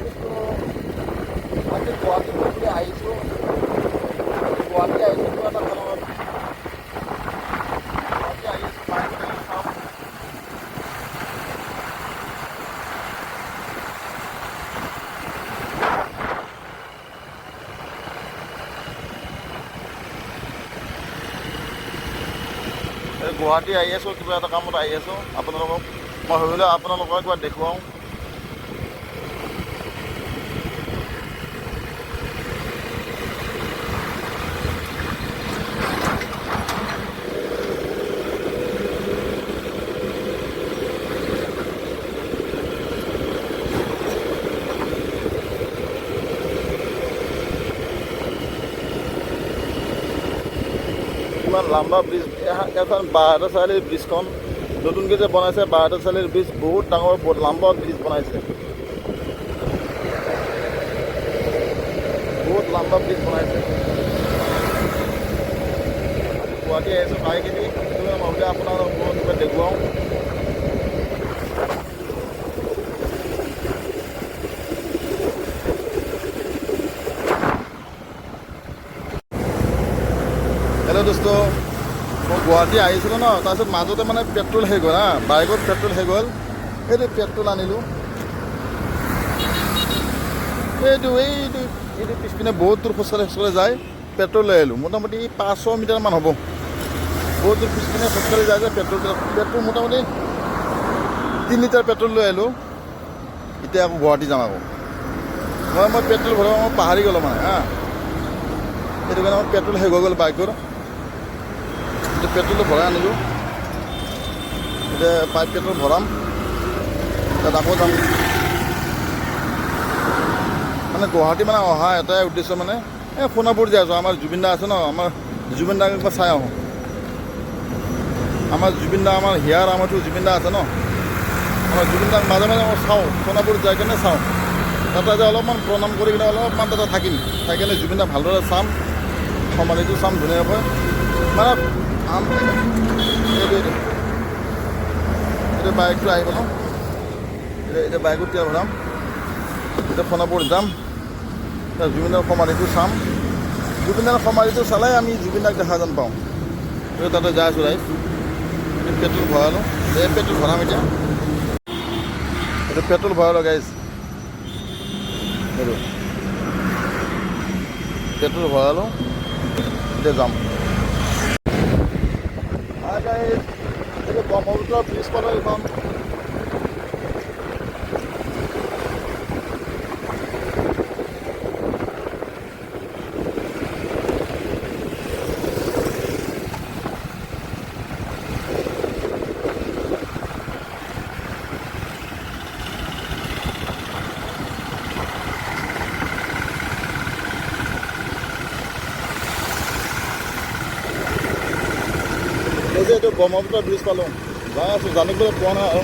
আজি গুৱাহাটী বুলি আহিছোঁ। গুৱাহাটী আহিছোঁ এটা কাৰণত। গুৱাহাটী আহি আছোঁ বাইকত চাওঁ। গুৱাহাটী আহি আছোঁ, কিবা এটা কামত আহি আছোঁ। আপোনালোকক মই ভাবিলোঁ আপোনালোকক একবাৰ দেখুৱাওঁ। ইমান লম্বা ব্ৰিজ, এখন বাহাদুৰ চাৰিআলিৰ ব্ৰিজখন নতুনকৈ যে বনাইছে। বাহাদুৰ চাৰিআলিৰ ব্ৰিজ বহুত ডাঙৰ, বহুত লম্বা ব্ৰিজ বনাইছে। বহুত লম্বা ব্ৰিজ বনাইছে। গুৱাহাটী আহিছোঁ বাইকেদি, মই ভাবিলোঁ আপোনালোকক কিবা দেখুৱাওঁ। হেল্ল' দোস্ত, মই গুৱাহাটী আহিছিলোঁ ন, তাৰপিছত মাজতে মানে পেট্ৰল শেষ হ'ল। বাইকত পেট্ৰল শেষ হ'ল। সেইটো পেট্ৰল আনিলোঁ। এইটো পিছপিনে বহুত দূৰ খোজকাঢ়ি যায়। পেট্ৰল লৈ আহিলোঁ। মোটামুটি 500 মিটাৰমান হ'ব। বহুত দূৰ পিছপিনে খোজকাঢ়ি যায় যে পেট্ৰল মোটামুটি 3 লিটাৰ পেট্ৰল লৈ আহিলোঁ। এতিয়া আকৌ গুৱাহাটী যাম। আকৌ মই পেট্ৰল ভৰাব মই পাহৰি গ'লোঁ মানে সেইটো কাৰণে মোৰ পেট্ৰল শেষ হৈ গ'ল বাইকৰ। পেট্ৰলটো ভৰাই আনিলোঁ। এতিয়া পাইপ পেট্ৰল ভৰাম, তাত আকৌ যাম। মানে গুৱাহাটী মানে অহা এটাই উদ্দেশ্য, মানে এই সোণাপুৰ যে আছোঁ। আমাৰ জুবিন দা আছে ন, আমাৰ জুবিন দাক একবাৰ চাই আহোঁ। আমাৰ জুবিন দা, আমাৰ হিয়াৰ আমাৰতো জুবিন দা আছে ন, আমাৰ জুবিন দাক মাজে মাজে মই চাওঁ। সোণাপুৰ যাই কিনে চাওঁ। তাতে যে অলপমান প্ৰণাম কৰি কিনে অলপমান তাতে থাকিম। থাকি কিনে জুবিন দাক ভালদৰে চাম, সমাধিটো চাম ধুনীয়াকৈ। মানে এইটো বাইকটো আহিব ন, এতিয়া বাইকত তেল ভৰাম। এতিয়া সোণাপুৰ যাম, জুবিন দাৰ সমাধিটো চাম। জুবিন দাৰ সমাধিটো চালে আমি জুবিন দাক দেখা যেন পাওঁ। তাতে যাই আছোঁ। ৰাইজ পেট্ৰল ভৰালোঁ। এই পেট্ৰল ভৰাম এতিয়া। এইটো পেট্ৰল ভৰালোঁ গাইজ। এইটো পেট্ৰল ভৰালোঁ, এতিয়া যাম। এইটো ব্ৰহ্মপুত্ৰ ব্ৰিজ পালোঁ এইখন। এইটো ব্ৰহ্মপুত্ৰ ব্ৰিজ পালোঁ। যাই আছোঁ, জানিবলৈ পোৱা নাই আৰু।